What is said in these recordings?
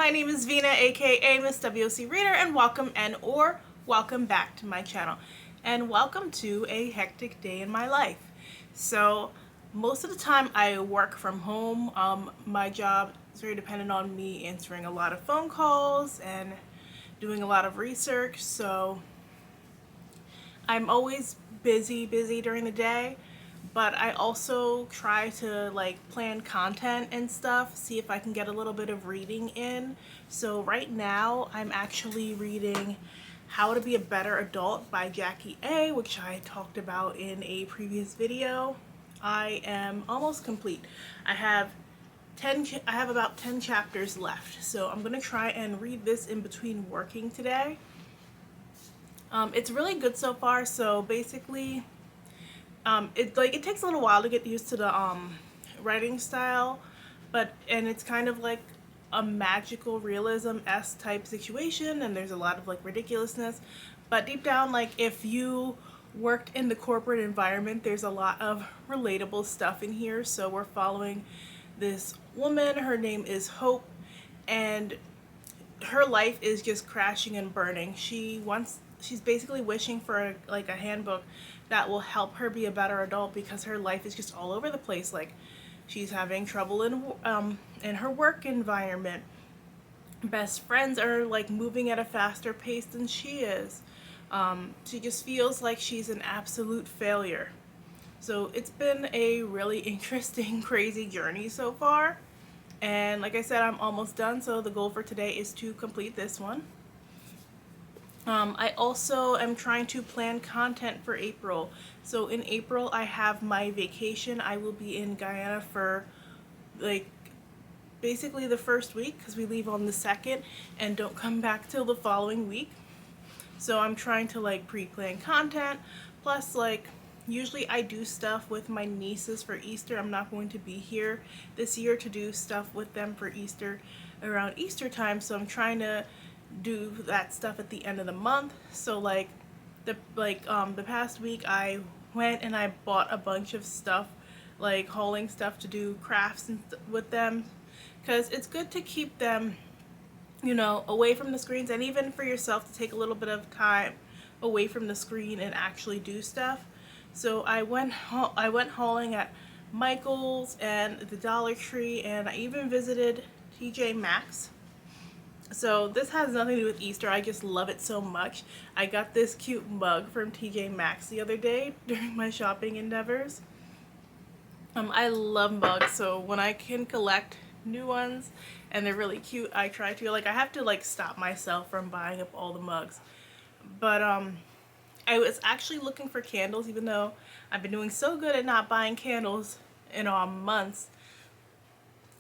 my name is Vina, aka Miss WOC Reader, and welcome back to my channel. And welcome to a hectic day in my life. So, most of the time I work from home. My job is very dependent on me answering a lot of phone calls and doing a lot of research, so I'm always busy during the day. But I also try to plan content and stuff, see if I can get a little bit of reading in. So right now I'm actually reading How to Be a Better Adult by Jackie A, which I talked about in a previous video. I am almost complete. I have about 10 chapters left, so I'm gonna try and read this in between working today. It's really good so far. So basically, it takes a little while to get used to the writing style, and it's kind of like a magical realism-esque type situation, and there's a lot of ridiculousness, but deep down, if you worked in the corporate environment, there's a lot of relatable stuff in here. So we're following this woman. Her name is Hope, and her life is just crashing and burning. She's basically wishing for a handbook that will help her be a better adult, because her life is just all over the place. She's having trouble in her work environment. Best friends are moving at a faster pace than she is. She just feels like she's an absolute failure. So it's been a really interesting, crazy journey so far. And like I said, I'm almost done, so the goal for today is to complete this one. I also am trying to plan content for April. So in April, I have my vacation. I will be in Guyana for basically the first week, because we leave on the 2nd and don't come back till the following week. So I'm trying to pre-plan content. Plus, usually I do stuff with my nieces for Easter. I'm not going to be here this year to do stuff with them for Easter around Easter time, so I'm trying to do that stuff at the end of the month. So the past week I went and I bought a bunch of stuff, hauling stuff to do crafts with them, because it's good to keep them, away from the screens, and even for yourself to take a little bit of time away from the screen and actually do stuff. So I went hauling at Michael's and the Dollar Tree, and I even visited Maxx. So this has nothing to do with Easter. I just love it so much. I got this cute mug from Maxx the other day during my shopping endeavors. I love mugs, so when I can collect new ones and they're really cute, I try to. I have to stop myself from buying up all the mugs. But I was actually looking for candles, even though I've been doing so good at not buying candles in months.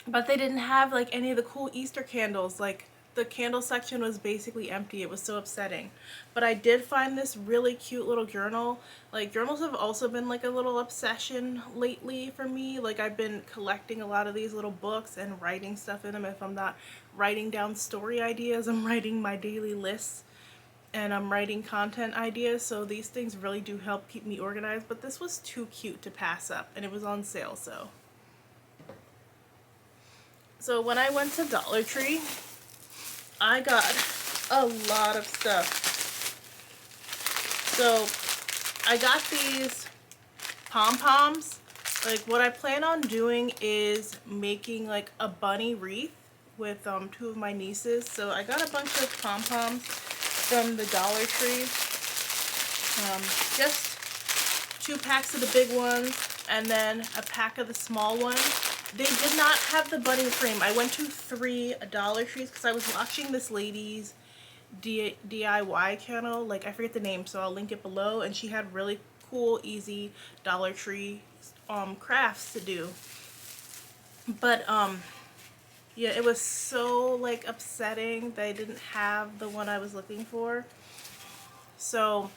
But they didn't have any of the cool Easter candles. The candle section was basically empty. It was so upsetting. But I did find this really cute little journal. Journals have also been a little obsession lately for me. I've been collecting a lot of these little books and writing stuff in them. If I'm not writing down story ideas, I'm writing my daily lists, and I'm writing content ideas. So these things really do help keep me organized. But this was too cute to pass up, and it was on sale. So when I went to Dollar Tree, I got a lot of stuff. So I got these pom-poms. What I plan on doing is making a bunny wreath with 2 of my nieces. So I got a bunch of pom-poms from the Dollar Tree. Just 2 packs of the big ones and then a pack of the small ones. They did not have the bunny frame. I went to 3 Dollar Trees because I was watching this lady's DIY channel. I forget the name, so I'll link it below. And she had really cool, easy Dollar Tree crafts to do. But yeah, it was so upsetting that I didn't have the one I was looking for. So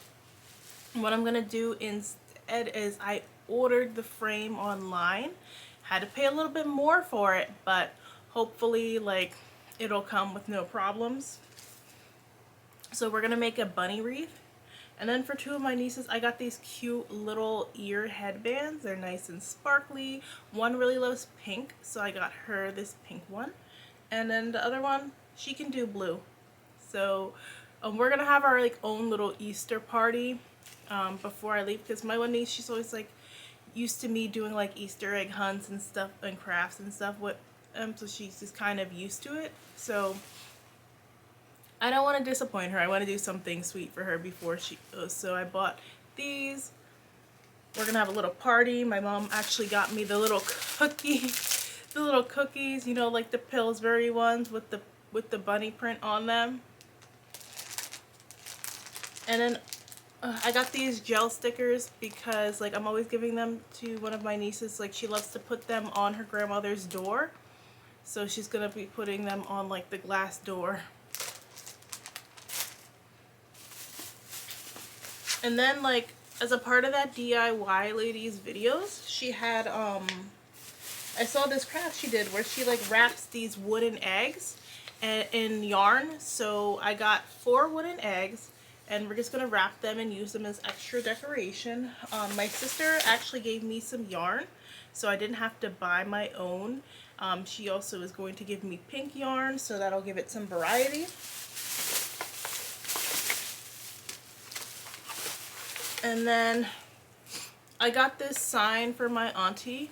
what I'm gonna do instead is I ordered the frame online. Had to pay a little bit more for it, but hopefully it'll come with no problems. So we're gonna make a bunny wreath. And then for 2 of my nieces, I got these cute little ear headbands. They're nice and sparkly. One really loves pink, so I got her this pink one. And then the other one, she can do blue. So we're gonna have our like own little Easter party before I leave, because my one niece, she's always like used to me doing like Easter egg hunts and stuff and crafts and stuff with so she's just kind of used to it. So I don't want to disappoint her. I want to do something sweet for her before she goes. So I bought these. We're gonna have a little party. My mom actually got me the little cookies, you know, like the Pillsbury ones with the bunny print on them. And then I got these gel stickers because like I'm always giving them to one of my nieces. Like she loves to put them on her grandmother's door. So she's gonna be putting them on like the glass door. And then like as a part of that DIY ladies videos, she had I saw this craft she did where she like wraps these wooden eggs in yarn. So I got 4 wooden eggs, and we're just gonna wrap them and use them as extra decoration. My sister actually gave me some yarn, so I didn't have to buy my own. She also is going to give me pink yarn, so that'll give it some variety. And then I got this sign for my auntie.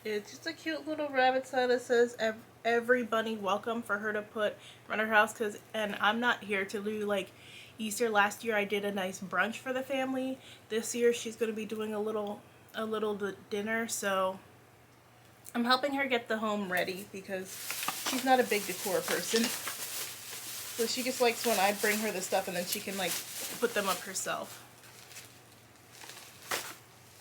It's just a cute little rabbit sign that says every bunny welcome, for her to put around her house. And I'm not here to do like Easter. Last year I did a nice brunch for the family. This year she's going to be doing a little dinner, so I'm helping her get the home ready because she's not a big decor person. So she just likes when I bring her the stuff and then she can like put them up herself.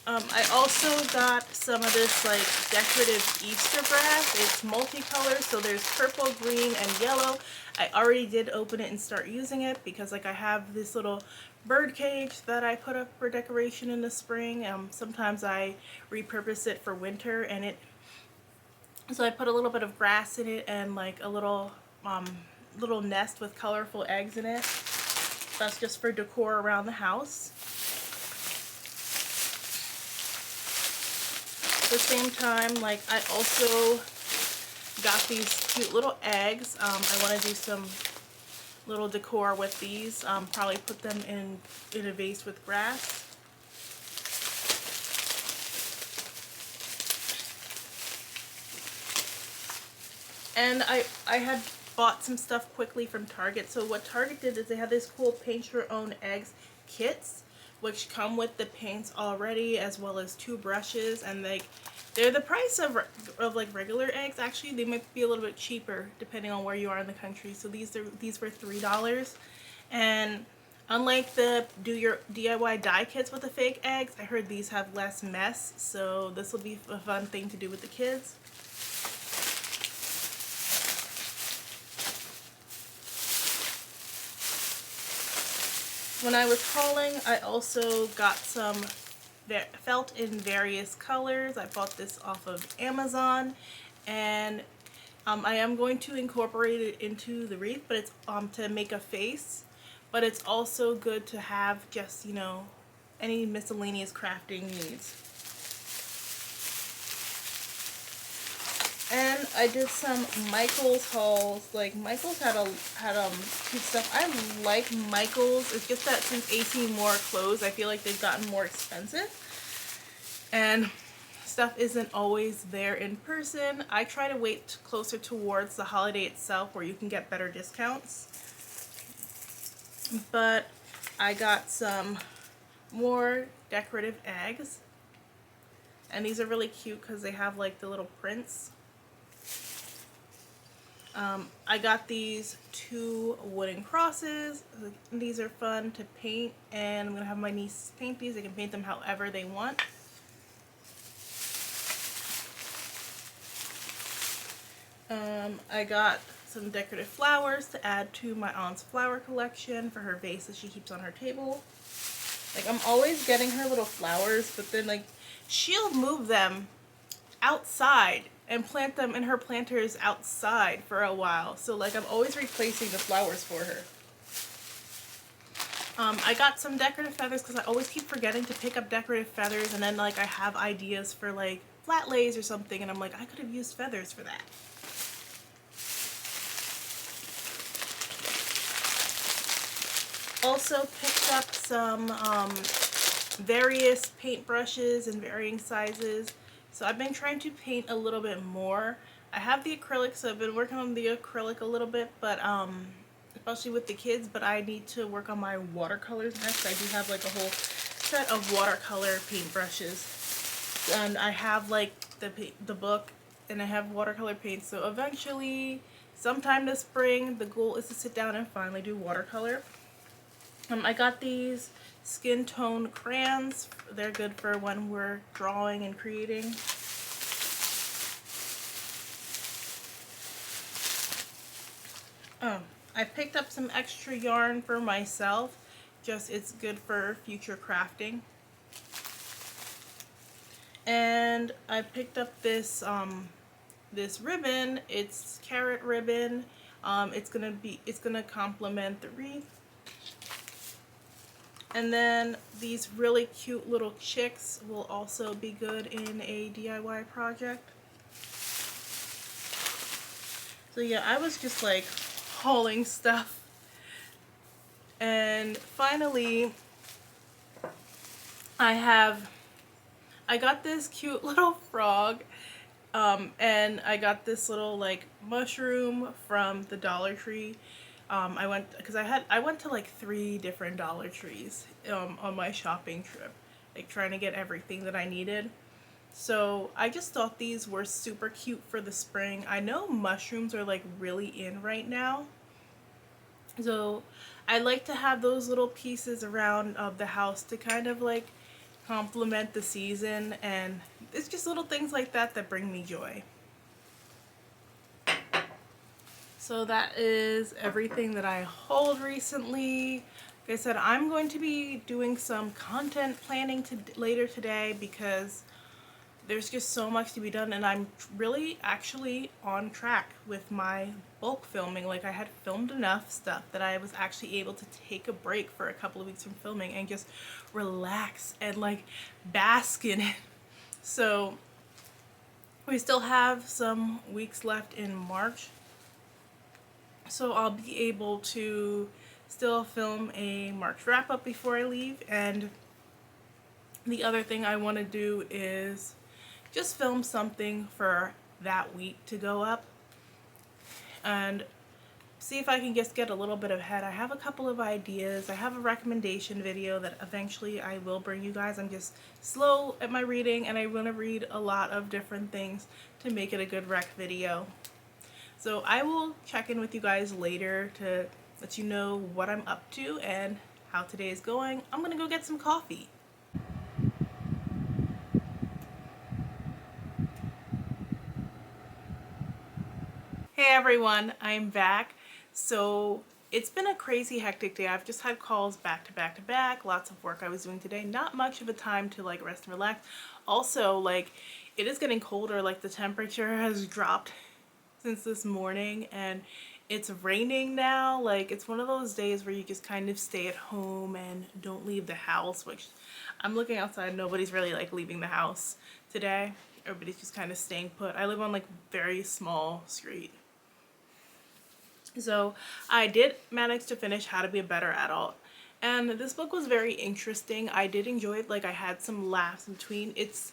I also got some of this like decorative Easter brass. It's multicolored, so there's purple, green, and yellow. I already did open it and start using it because like I have this little bird cage that I put up for decoration in the spring. Sometimes I repurpose it for winter, and so I put a little bit of grass in it and like a little nest with colorful eggs in it. That's just for decor around the house. At the same time, like I also got these cute little eggs. I want to do some little decor with these. Probably put them in a vase with grass. And I had bought some stuff quickly from Target. So what Target did is they had this cool paint your own eggs kits, which come with the paints already, as well as 2 brushes, and they're the price of like regular eggs. Actually, they might be a little bit cheaper depending on where you are in the country. So these were $3, and unlike the do your DIY dye kits with the fake eggs, I heard these have less mess, so this will be a fun thing to do with the kids. When I was hauling, I also got some felt in various colors. I bought this off of Amazon, and I am going to incorporate it into the wreath, but it's to make a face. But it's also good to have just, you know, any miscellaneous crafting needs. And I did some Michaels hauls. Like Michaels had cute stuff. I like Michaels. It's just that since 18 more clothes, I feel like they've gotten more expensive. And stuff isn't always there in person. I try to wait closer towards the holiday itself where you can get better discounts. But I got some more decorative eggs. And these are really cute because they have like the little prints. I got these 2 wooden crosses. These are fun to paint, and I'm going to have my niece paint these. They can paint them however they want. I got some decorative flowers to add to my aunt's flower collection for her vase that she keeps on her table. Like I'm always getting her little flowers, but then like she'll move them outside and plant them in her planters outside for a while. So like I'm always replacing the flowers for her. I got some decorative feathers because I always keep forgetting to pick up decorative feathers, and then like I have ideas for like flat lays or something, and I'm like, I could have used feathers for that. Also picked up some various paint brushes in varying sizes. So I've been trying to paint a little bit more. I have the acrylic, so I've been working on the acrylic a little bit, but especially with the kids, but I need to work on my watercolors next. I do have like a whole set of watercolor paint brushes. And I have like the book, and I have watercolor paint, so eventually sometime this spring the goal is to sit down and finally do watercolor. I got these skin tone crayons. They're good for when we're drawing and creating. I picked up some extra yarn for myself, just it's good for future crafting. And I picked up this this ribbon. It's carrot ribbon. It's gonna complement the wreath. And then these really cute little chicks will also be good in a DIY project. So yeah, I was just like hauling stuff. And finally, I got this cute little frog, and I got this little like mushroom from the Dollar Tree. I went to like 3 different Dollar Trees on my shopping trip, like trying to get everything that I needed. So I just thought these were super cute for the spring. I know mushrooms are like really in right now, so I like to have those little pieces around the house to kind of like complement the season, and it's just little things like that that bring me joy. So that is everything that I hauled recently. Like I said, I'm going to be doing some content planning later today because there's just so much to be done, and I'm really actually on track with my bulk filming. Like I had filmed enough stuff that I was actually able to take a break for a couple of weeks from filming and just relax and like bask in it. So we still have some weeks left in March, so I'll be able to still film a March wrap up before I leave. And the other thing I want to do is just film something for that week to go up and see if I can just get a little bit ahead. I have a couple of ideas. I have a recommendation video that eventually I will bring you guys. I'm just slow at my reading, and I want to read a lot of different things to make it a good rec video. So I will check in with you guys later to let you know what I'm up to and how today is going. I'm gonna go get some coffee. Hey everyone, I'm back. So it's been a crazy hectic day. I've just had calls back to back to back, lots of work I was doing today, not much of a time to like rest and relax. Also, like, it is getting colder, like the temperature has dropped since this morning, and it's raining now. Like, it's one of those days where you just kind of stay at home and don't leave the house, which I'm looking outside, nobody's really like leaving the house today. Everybody's just kind of staying put. I live on like very small street. So I did manage to finish How to Be a Better Adult, and this book was very interesting. I did enjoy it. Like, I had some laughs in between. It's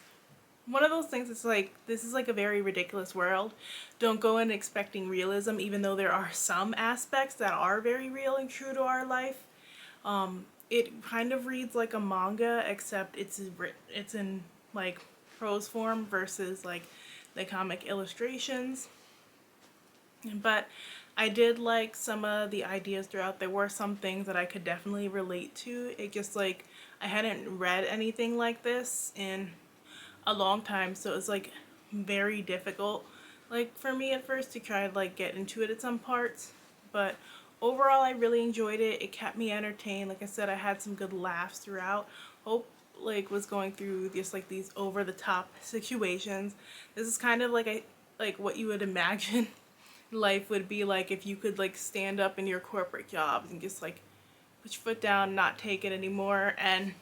one of those things, it's like, this is like a very ridiculous world. Don't go in expecting realism, even though there are some aspects that are very real and true to our life. It kind of reads like a manga, except it's in like prose form versus like the comic illustrations. But I did like some of the ideas throughout. There were some things that I could definitely relate to. It just like, I hadn't read anything like this in a long time, so it's like very difficult like for me at first to try to like get into it at some parts. But overall, I really enjoyed it. It kept me entertained. Like I said, I had some good laughs throughout. Hope like was going through just like these over the top situations. This is kind of like what you would imagine life would be like if you could like stand up in your corporate jobs and just like put your foot down, not take it anymore. And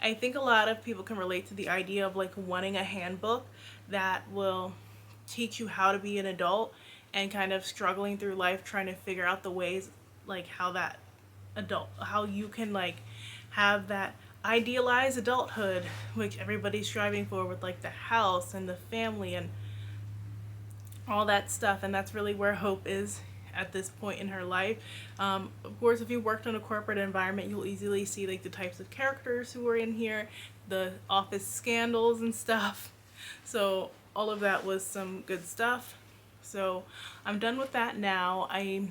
I think a lot of people can relate to the idea of like wanting a handbook that will teach you how to be an adult and kind of struggling through life trying to figure out the ways like how that how you can like have that idealized adulthood, which everybody's striving for, with like the house and the family and all that stuff. And that's really where Hope is at this point in her life. Of course, if you worked in a corporate environment, you'll easily see like the types of characters who are in here, the office scandals and stuff. So all of that was some good stuff. So I'm done with that now. I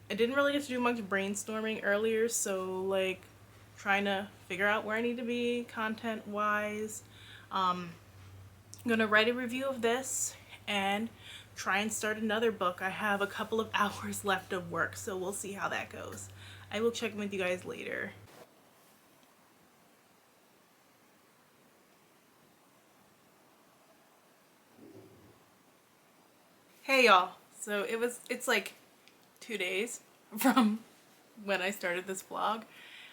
didn't really get to do much brainstorming earlier, so like trying to figure out where I need to be content wise. I'm gonna write a review of this and try and start another book. I have a couple of hours left of work, so we'll see how that goes. I will check in with you guys later. Hey y'all. So it's like 2 days from when I started this vlog.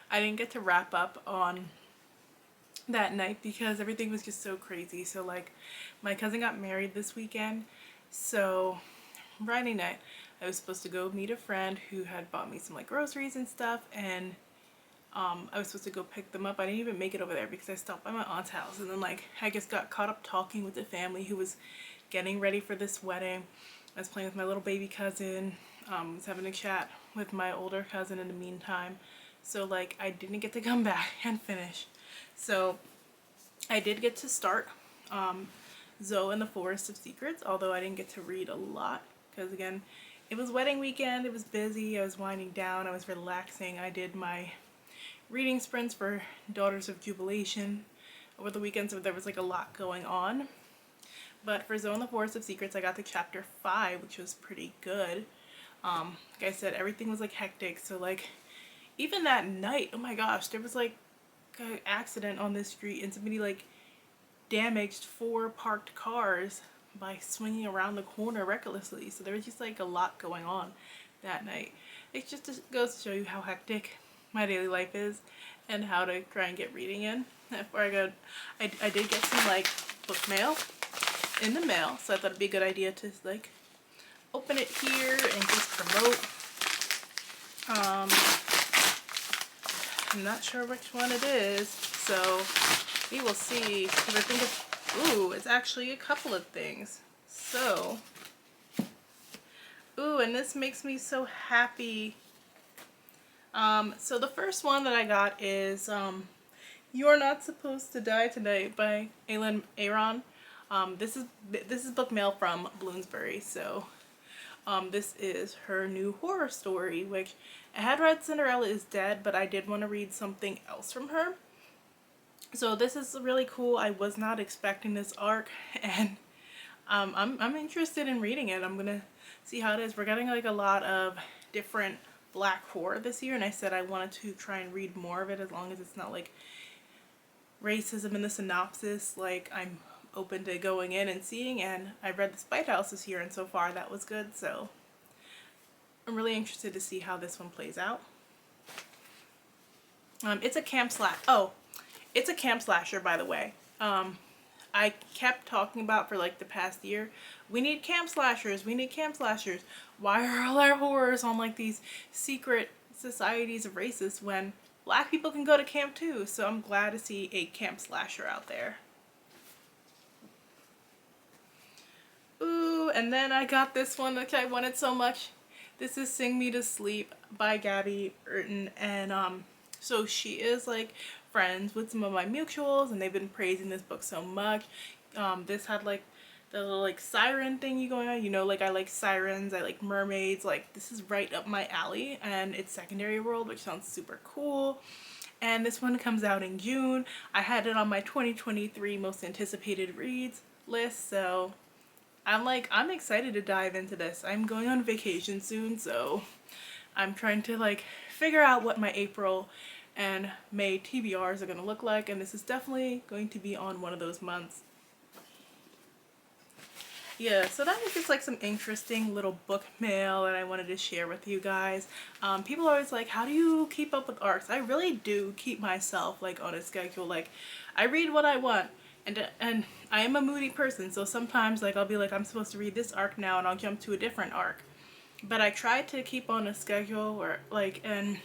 I didn't get to wrap up on that night because everything was just so crazy. So like my cousin got married this weekend, so Friday night I was supposed to go meet a friend who had bought me some like groceries and stuff, and I was supposed to go pick them up. I didn't even make it over there because I stopped by my aunt's house, and then like I just got caught up talking with the family who was getting ready for this wedding. I was playing with my little baby cousin, was having a chat with my older cousin in the meantime. So like I didn't get to come back and finish. So I did get to start Zoe and the Forest of Secrets, although I didn't get to read a lot because again, it was wedding weekend, it was busy, I was winding down, I was relaxing. I did my reading sprints for Daughters of Jubilation over the weekend, so there was like a lot going on. But for Zoe and the Forest of Secrets, I got to chapter 5, which was pretty good. Like I said, everything was like hectic, so like even that night, oh my gosh, there was like an accident on this street and somebody like damaged 4 parked cars by swinging around the corner recklessly. So there was just like a lot going on that night. It just goes to show you how hectic my daily life is and how to try and get reading in. Before I go, I did get some like book mail in the mail, so I thought it'd be a good idea to like open it here and just promote. I'm not sure which one it is, so we will see, because I think it's actually a couple of things. So, and this makes me so happy. So the first one that I got is You're Not Supposed to Die Tonight by Aylin Aaron. This is book mail from Bloomsbury, so this is her new horror story, which I had read Cinderella is Dead, but I did want to read something else from her. So this is really cool. I was not expecting this arc, and I'm interested in reading it. I'm gonna see how it is. We're getting like a lot of different black horror this year, and I said I wanted to try and read more of it as long as it's not like racism in the synopsis. Like I'm open to going in and seeing, and I read The Spite House this year, and so far that was good, so I'm really interested to see how this one plays out. It's a camp slasher, by the way. I kept talking about for like the past year, we need camp slashers, we need camp slashers. Why are all our horrors on like these secret societies of racists when black people can go to camp too? So I'm glad to see a camp slasher out there. Ooh, and then I got this one which I wanted so much. This is Sing Me to Sleep by Gabby Urton, and so she is like friends with some of my mutuals, and they've been praising this book so much. This had like the little like siren thingy going on, you know, like I like sirens, I like mermaids, like this is right up my alley, and it's Secondary World, which sounds super cool. And this one comes out in June. I had it on my 2023 most anticipated reads list, so I'm excited to dive into this. I'm going on vacation soon, so I'm trying to like figure out what my April and May TBRs are going to look like, and this is definitely going to be on one of those months. Yeah, so that was just like some interesting little book mail that I wanted to share with you guys. People are always like, how do you keep up with arcs? I really do keep myself like on a schedule. Like I read what I want. And I am a moody person, so sometimes like I'll be like, I'm supposed to read this arc now, and I'll jump to a different arc. but I try to keep on a schedule where like, and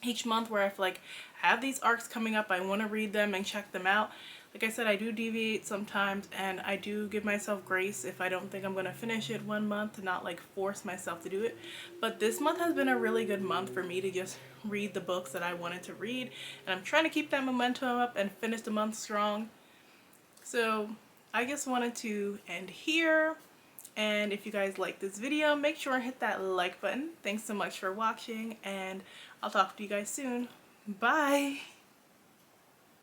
each month where I like have these arcs coming up, I want to read them and check them out. Like I said, I do deviate sometimes, and I do give myself grace if I don't think I'm going to finish it one month, to not like force myself to do it. But this month has been a really good month for me to just read the books that I wanted to read, and I'm trying to keep that momentum up and finish the month strong. So I just wanted to end here. And if you guys like this video, make sure and hit that like button. Thanks so much for watching, and I'll talk to you guys soon. Bye!